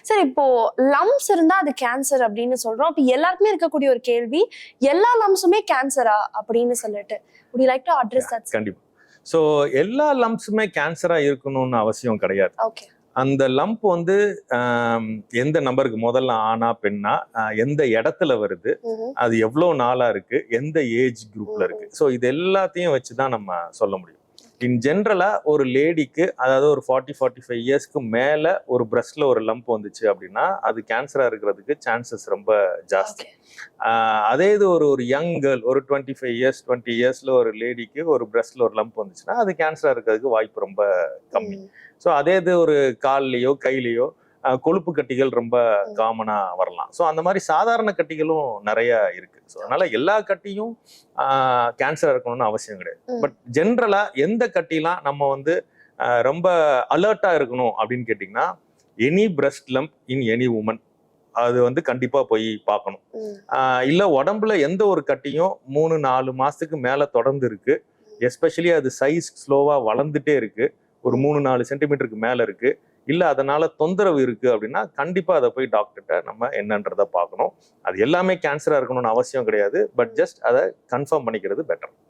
சரி, இப்போ லம்ப்ஸ் இருந்தா அது கேன்சர் அப்படின்னு சொல்றோம். அப்ப எல்லாருக்குமே இருக்கக்கூடிய ஒரு கேள்வி, எல்லா லம்ப்ஸுமே கேன்சரா அப்படின்னு சொல்லிட்டு. would you like to address that, sir? கண்டிப்பா. ஸோ எல்லா லம்ப்ஸுமே கேன்சரா இருக்கணும்னு அவசியம் கிடையாது. ஓகே. அந்த லம்ப் வந்து எந்த நம்பருக்கு, முதல்ல ஆணா பெண்ணா, எந்த இடத்துல வருது, அது எவ்வளோ நாளா இருக்கு, எந்த ஏஜ் குரூப்ல இருக்கு, ஸோ இது எல்லாத்தையும் வச்சுதான் நம்ம சொல்ல முடியும். இன் ஜென்ரலா ஒரு லேடிக்கு, அதாவது ஒரு 40-45 இயர்ஸ்க்கு மேல ஒரு பிரஸ்ட்ல ஒரு லம்ப் வந்துச்சு அப்படின்னா அது கேன்சரா இருக்கிறதுக்கு சான்சஸ் ரொம்ப ஜாஸ்தி. அதே இது ஒரு யங் கேர்ள், ஒரு 20 இயர்ஸ்ல ஒரு லேடிக்கு ஒரு பிரஸ்ட்ல ஒரு லம்ப் வந்துச்சுன்னா அது கேன்சரா இருக்கிறதுக்கு வாய்ப்பு ரொம்ப கம்மி. ஸோ அதே இது ஒரு கால்லயோ கையிலையோ கொழுப்பு கட்டிகள் ரொம்ப காமனா வரலாம். ஸோ அந்த மாதிரி சாதாரண கட்டிகளும் நிறைய இருக்கு. ஸோ அதனால எல்லா கட்டியும் கேன்சரா இருக்கணும்னு அவசியம் கிடையாது. பட் ஜென்ரலா எந்த கட்டிலாம் நம்ம வந்து ரொம்ப அலர்ட்டா இருக்கணும் அப்படின்னு கேட்டிங்கன்னா, any breast lump in any woman, அது வந்து கண்டிப்பா போய் பார்க்கணும். இல்ல உடம்புல எந்த ஒரு கட்டியும் 3-4 மாசத்துக்கு மேல தொடர்ந்து இருக்கு, எஸ்பெஷலி அது சைஸ் ஸ்லோவா வளர்ந்துட்டே இருக்கு, ஒரு 3-4 சென்டிமீட்டருக்கு மேல இருக்கு, இல்ல அதனால தொந்தரவு இருக்கு அப்படின்னா கண்டிப்பா அதை போய் டாக்டர்கிட்ட நம்ம என்னன்றதை பார்க்கணும். அது எல்லாமே கேன்சரா இருக்கணும்னு அவசியம் கிடையாது. பட் ஜஸ்ட் அதை கன்ஃபார்ம் பண்ணிக்கிறது பெட்டர்.